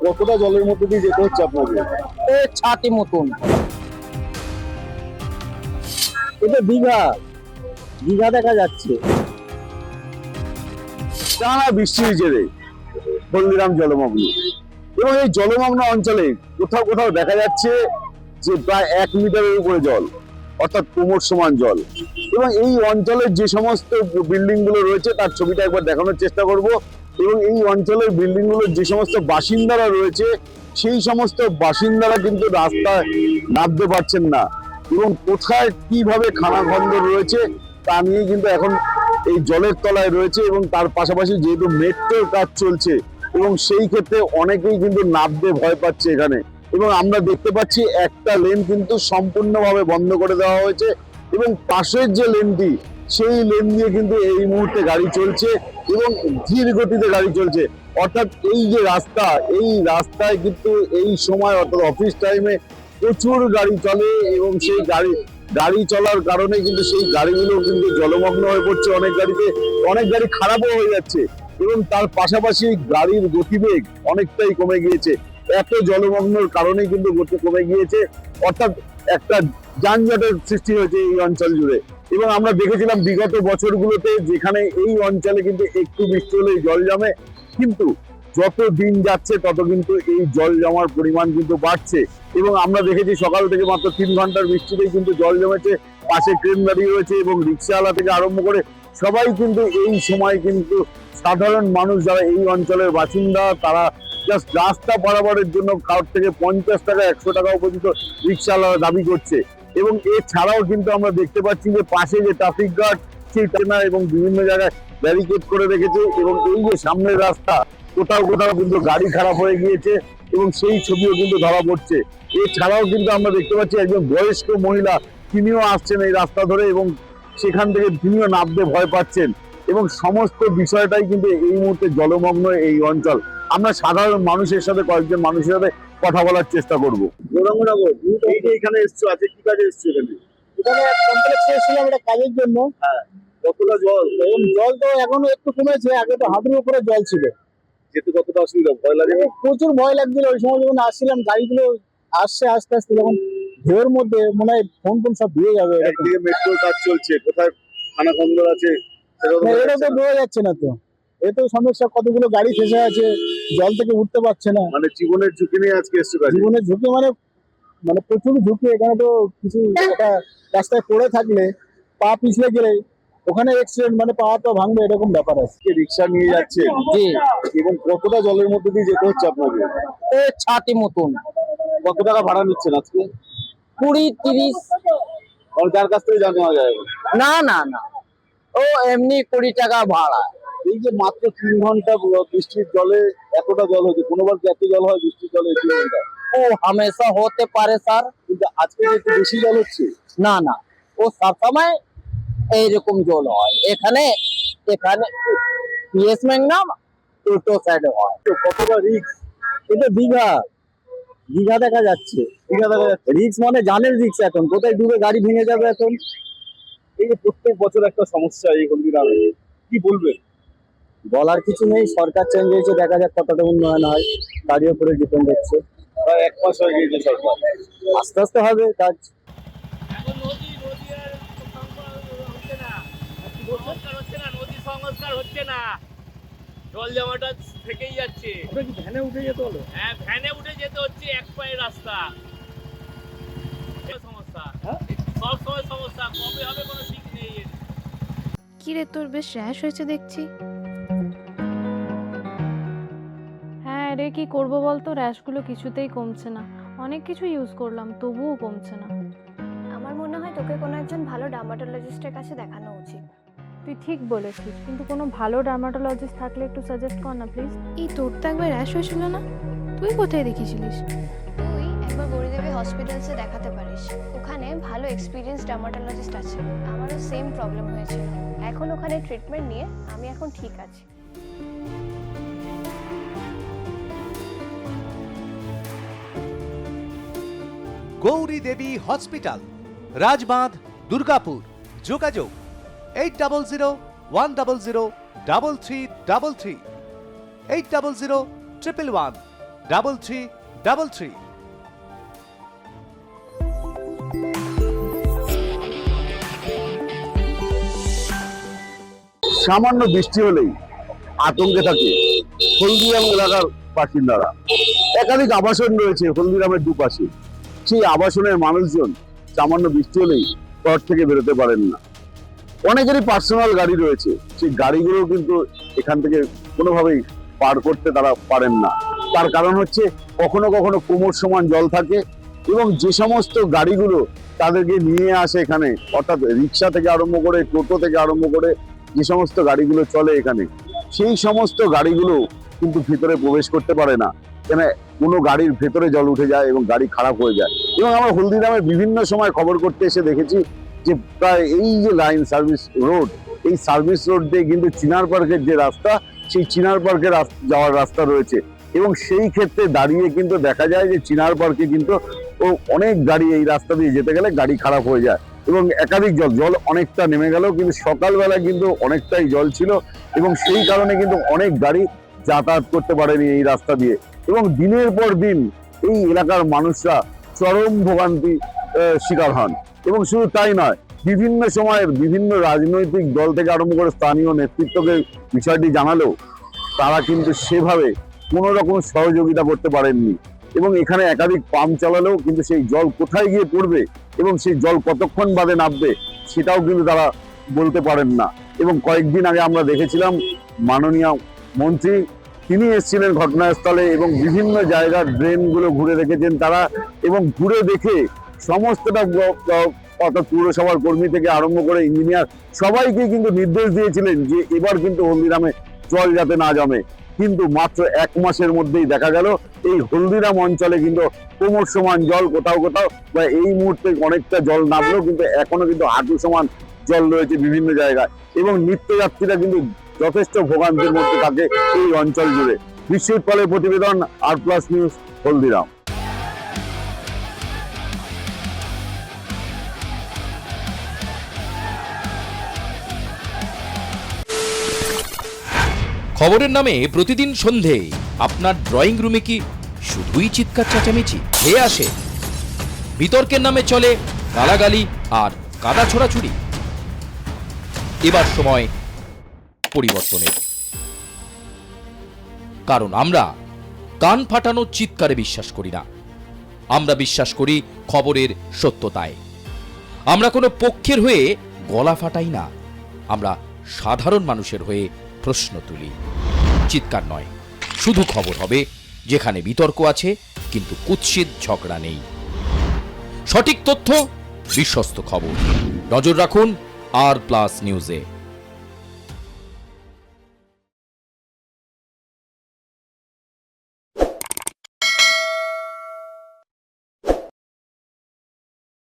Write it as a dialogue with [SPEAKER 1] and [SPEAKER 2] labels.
[SPEAKER 1] কতটা জলের মধ্যে দিয়ে যেতে হচ্ছে আপনাদের?
[SPEAKER 2] ছাতি মতন।
[SPEAKER 1] এটা দীঘা, দীঘা দেখা যাচ্ছে। টানা বৃষ্টির জেরে হলদিরাম জলমগ্ন, এবং এই জলমগ্ন অঞ্চলে কোথাও কোথাও দেখা যাচ্ছে যে প্রায় 1 মিটারের উপরে জল, অর্থাৎ কোমর সমান জল। এবং এই অঞ্চলের যে সমস্ত বিল্ডিং গুলো রয়েছে তার ছবিটা একবার দেখানোর চেষ্টা করব। এবং এই অঞ্চলের বিল্ডিং গুলোর যে সমস্ত বাসিন্দারা রয়েছে সেই সমস্ত বাসিন্দারা কিন্তু রাস্তায় নামতে পারছেন না, এবং কোথায় কিভাবে খানাখন্দ রয়েছে তা নিয়ে কিন্তু এখন এই জলের তলায় রয়েছে। এবং তার পাশাপাশি যেহেতু মেট্রোর কাজ চলছে এবং সেই ক্ষেত্রে অনেকেই কিন্তু নামতে ভয় পাচ্ছে এখানে। এবং আমরা দেখতে পাচ্ছি একটা লেন কিন্তু সম্পূর্ণভাবে বন্ধ করে দেওয়া হয়েছে, এবং পাশের যে লেনটি সেই লেন দিয়ে কিন্তু এই মুহূর্তে গাড়ি চলছে এবং ধীর গতিতে গাড়ি চলছে। অর্থাৎ এই যে রাস্তা, এই রাস্তায় কিন্তু এই সময় অর্থাৎ অফিস টাইমে প্রচুর গাড়ি চলে, এবং সেই গাড়ি চলার কারণে কিন্তু সেই গাড়িগুলো কিন্তু জলমগ্ন হয়ে পড়ছে। অনেক গাড়ি খারাপও হয়ে যাচ্ছে, এবং তার পাশাপাশি গাড়ির গতিবেগ অনেকটাই কমে গিয়েছে। এত জলমগ্নর কারণে কিন্তু গতি কমে গিয়েছে, অর্থাৎ একটা যানজটের সৃষ্টি হয়েছে এই অঞ্চল জুড়ে। এবং আমরা দেখেছিলাম বিগত বছরগুলোতে যেখানে এই অঞ্চলে কিন্তু একটু বৃষ্টি হলেই জল জমে, কিন্তু যত দিন যাচ্ছে তত কিন্তু এই জল জমার পরিমাণ কিন্তু বাড়ছে। এবং আমরা দেখেছি সকাল থেকে মাত্র 3 ঘন্টার বৃষ্টিতেই কিন্তু জল জমেছে, পাশে ট্রেন দাঁড়িয়ে রয়েছে, এবং রিক্সাওয়ালা থেকে আরম্ভ করে সবাই কিন্তু এই সময় কিন্তু সাধারণ মানুষ যারা এই অঞ্চলের বাসিন্দা তারা জাস্ট রাস্তা পারাপারের জন্য কারোর থেকে 50 টাকা 100 টাকাও পর্যন্ত রিক্সাওয়ালারা দাবি করছে। এবং এছাড়াও কিন্তু আমরা দেখতে পাচ্ছি যে পাশে যে ট্রাফিক গার্ড সেই ট্রেনা এবং বিভিন্ন জায়গায় ব্যারিকেড করে রেখেছে, এবং এই যে সামনের রাস্তা কোথাও কোথাও কিন্তু গাড়ি খারাপ হয়ে গিয়েছে, এবং সেই ছবিও কিন্তু ধরা পড়ছে। এছাড়াও কিন্তু আমরা দেখতে পাচ্ছি একজন বয়স্ক মহিলা, তিনিও আসছেন এই রাস্তা ধরে, এবং সেখান থেকে তিনিও নামতে ভয় পাচ্ছেন। এবং সমস্ত বিষয়টাই কিন্তু এই মুহূর্তে জলমগ্ন এই অঞ্চল। আমরা সাধারণ মানুষের সাথে কয়েকজন মানুষের সাথে কথা বলার চেষ্টা করবো। গৌরাঙ্গনগর, এই যে এখানে এসছো, আজকে কি কাজে এসছো এখানে?
[SPEAKER 2] এখানে কমপ্লেক্সে এসেছিলাম একটা কাজের জন্য।
[SPEAKER 1] হ্যাঁ, কতটা জল?
[SPEAKER 2] এবং জল তো এখনো একটু কমেছে, আগে তো হাঁটুর উপরে জল ছিল।
[SPEAKER 1] যেতে কতটা অসুবিধা, ভয় লাগে?
[SPEAKER 2] প্রচুর ভয় লাগছিল ওই সময় যখন আসছিলাম, গাড়িগুলো আসছে আস্তে আস্তে, যখন ঢেউর মধ্যে মনে হয় ফোন সব ভিজে যাবে।
[SPEAKER 1] একদিকে মেট্রোর কাজ চলছে, কোথায় খানাখন্দর আছে
[SPEAKER 2] এটা তো বোঝা যাচ্ছে না। তো এ তো সমস্যা, কতগুলো গাড়ি ফেসে আছে, জল থেকে উঠতে পারছে না।
[SPEAKER 1] মানে জীবনের ঝুঁকি নিয়ে আজকে এসছো কাজে?
[SPEAKER 2] জীবনের ঝুঁকি মানে মানে প্রচুর ঝুঁকি। এখানে তো কিছু একটা রাস্তায় পড়ে থাকলে, পা পিছলে গেলে ওখানে অ্যাক্সিডেন্ট, মানে পা তো ভাঙবে, এরকম ব্যাপার আছে।
[SPEAKER 1] রিক্সা নিয়ে যাচ্ছে,
[SPEAKER 2] জি।
[SPEAKER 1] এবং কতটা জলের মধ্যে দিয়ে যেতে হচ্ছে আপনাদের?
[SPEAKER 2] ছাতি মতন।
[SPEAKER 1] কত টাকা ভাড়া নিচ্ছেন আজকে?
[SPEAKER 2] 20-30।
[SPEAKER 1] আর যার কাছ থেকে জানা যায়?
[SPEAKER 2] না না না, ও এমনি 20 টাকা ভাড়া।
[SPEAKER 1] এই যে মাত্র 3 ঘন্টা বৃষ্টির জলে এতটা জল হচ্ছে, কোনোবার কি এত জল হয় বৃষ্টির জলে 3 ঘন্টা?
[SPEAKER 2] ও হামেশা হতে পারে স্যার,
[SPEAKER 1] কিন্তু আজকে একটু বেশি জল হচ্ছে।
[SPEAKER 2] না না, ও সবসময় এইরকম জল হয়। এখানে এখানে পিএস ম্যাগনাম উল্টো সাইডে হয়।
[SPEAKER 1] তো কতটা রিস্ক?
[SPEAKER 2] এটা দীঘা, দীঘা দেখা যাচ্ছে।
[SPEAKER 1] দীঘা দেখা যাচ্ছে।
[SPEAKER 2] রিক্স মানে জানের রিক্স, এখন কোথায় ডুবে গাড়ি ভেঙে যাবে এখন।
[SPEAKER 1] এই যে প্রত্যেক বছর একটা সমস্যা এই হলদিরামে, কি বলবেন?
[SPEAKER 2] বলার কিছু নেই, সরকার চেঞ্জ হয়েছে, দেখা যাক কতটা উন্নয়ন হয়, গাড়ির উপরে ডিপেন্ড হচ্ছে।
[SPEAKER 1] প্রায় 1 মাস হয়ে গিয়েছে সরকার,
[SPEAKER 2] আস্তে আস্তে হবে কাজ।
[SPEAKER 3] এখন নদী আর হচ্ছে না, সংস্কার হচ্ছে না, নদী সংস্কার হচ্ছে না, জল জমাটা থেকেই যাচ্ছে।
[SPEAKER 2] ভ্যানে উঠে যেতে হলো।
[SPEAKER 3] হ্যাঁ, ভ্যানে উঠে যেতে হচ্ছে, এক পায়ের রাস্তা। সমস্যা, সব সময় সমস্যা, কবে হবে কোনো ঠিক নেই।
[SPEAKER 4] কি রে, তোর বেশ র্যাশ হয়েছে দেখছি।
[SPEAKER 5] হ্যাঁ রে, কি করবো বলতো, র্যাশগুলো কিছুতেই কমছে না। অনেক কিছু ইউজ করলাম, তবুও কমছে না।
[SPEAKER 4] আমার মনে হয় তোকে কোনো একজন ভালো ডার্মাটোলজিস্টের কাছে দেখানো উচিত।
[SPEAKER 5] তুই ঠিক বলেছিস, কিন্তু কোনো ভালো ডার্মাটোলজিস্ট থাকলে একটু সাজেস্ট কর না প্লিজ।
[SPEAKER 4] এই তোর তো একবার র্যাশ হয়েছিল না, তুই কোথায় দেখিয়েছিলিস? তুই একবার গৌরীদেবী হসপিটালসে দেখাতে পারিস, ওখানে ভালো এক্সপিরিয়েন্স ডার্মাটোলজিস্ট আছে। আমারও সেম প্রবলেম হয়েছিল, এখন ওখানে ট্রিটমেন্ট নিয়ে আমি এখন ঠিক আছি।
[SPEAKER 6] গৌরী দেবী হসপিটাল, রাজবাঁধ, দুর্গাপুর। যোগাযোগ 8001003333, 80011111, 3333।
[SPEAKER 1] সামান্য বৃষ্টি হলেই আতঙ্কে থাকে হলদিরাম এলাকার বাসিন্দারা। একাধিক আবাসন রয়েছে হলদিরামের দুপাশে। সেই আবাসনের মানুষজন সামান্য বৃষ্টি হলেই ঘর থেকে বেরোতে পারেন না। অনেকেরই পার্সোনাল গাড়ি রয়েছে, সেই গাড়িগুলো কিন্তু এখান থেকে কোনোভাবেই পার করতে তারা পারেন না। তার কারণ হচ্ছে কখনো কখনো কোমর সমান জল থাকে, এবং যে সমস্ত গাড়িগুলো তাদেরকে নিয়ে আসে এখানে, অর্থাৎ রিক্সা থেকে আরম্ভ করে, টোটো থেকে আরম্ভ করে যে সমস্ত গাড়িগুলো চলে এখানে, সেই সমস্ত গাড়িগুলো কিন্তু ভিতরে প্রবেশ করতে পারে না। কেন, কোনো গাড়ির ভেতরে জল উঠে যায় এবং গাড়ি খারাপ হয়ে যায়। এবং আমরা হলদিরামে বিভিন্ন সময় খবর করতে এসে দেখেছি যে প্রায় এই যে লাইন সার্ভিস রোড, এই সার্ভিস রোড দিয়ে কিন্তু চিনার পার্কের যে রাস্তা, সেই চিনার পার্কের যাওয়ার রাস্তা রয়েছে, এবং সেই ক্ষেত্রে দাঁড়িয়ে কিন্তু দেখা যায় যে চিনার পার্কে কিন্তু অনেক গাড়ি এই রাস্তা দিয়ে যেতে গেলে গাড়ি খারাপ হয়ে যায়, এবং একাধিক জল অনেকটা নেমে গেল, কিন্তু সকালবেলা কিন্তু অনেকটাই জল ছিল, এবং সেই কারণে কিন্তু অনেক গাড়ি যাতায়াত করতে পারেনি এই রাস্তা দিয়ে। এবং দিনের পর দিন এই এলাকার মানুষরা চরম ভোগান্তি শিকার হন। এবং শুধু তাই নয়, বিভিন্ন সময়ের বিভিন্ন রাজনৈতিক দল থেকে আরম্ভ করে স্থানীয় নেতৃত্বকে বিষয়টি জানালেও তারা কিন্তু সেভাবে কোনো রকম সহযোগিতা করতে পারেননি। এবং এখানে একাধিক পাম্প চালালেও কিন্তু সেই জল কোথায় গিয়ে পড়বে এবং সেই জল কতক্ষণ বাদে নামবে সেটাও কিন্তু তারা বলতে পারেন না। এবং কয়েকদিন আগে আমরা দেখেছিলাম মাননীয় মন্ত্রী, তিনি এসেছিলেন ঘটনাস্থলে এবং বিভিন্ন জায়গার ড্রেনগুলো ঘুরে দেখেছেন তারা, এবং ঘুরে দেখে সমস্তটা অর্থাৎ পুরসভার কর্মী থেকে আরম্ভ করে ইঞ্জিনিয়ার সবাইকে কিন্তু নির্দেশ দিয়েছিলেন যে এবার কিন্তু হলদিরামে জল যাতে না জমে। কিন্তু মাত্র 1 মাসের মধ্যেই দেখা গেল এই হলদিরাম অঞ্চলে কিন্তু কোমর সমান জল, কোথাও কোথাও বা এই মুহূর্তে অনেকটা জল নামলেও কিন্তু এখনো কিন্তু হাঁটু সমান জল রয়েছে বিভিন্ন জায়গায়, এবং নিত্যযাত্রীরা কিন্তু যথেষ্ট ভোগান্তির মধ্যে থাকে এই অঞ্চল জুড়ে। বিশ্বজিৎ পালের প্রতিবেদন, আর+ নিউজ, হলদিরাম।
[SPEAKER 7] খবরের নামে প্রতিদিন সন্ধে আপনার ড্রয়িং রুমে কি শুধুই চিৎকার চেঁচামেচি খেয়ে আসে? বিতর্কের নামে চলে গালাগালি আর কাদা ছোড়াছুড়ি। এবার সময় পরিবর্তনের, কারণ আমরা কান ফাটানো চিৎকারে বিশ্বাস করি না। আমরা বিশ্বাস করি খবরের সত্যতায়। আমরা কোনো পক্ষের হয়ে গলা ফাটাই না, আমরা সাধারণ মানুষের হয়ে প্রশ্ন তুলি। চিৎকার নয়, শুধু খবর হবে যেখানে বিতর্ক আছে কিন্তু কুৎসিত ঝগড়া নেই। সঠিক তথ্য, বিশ্বস্ত খবর। নজর রাখুন আর+ নিউজে।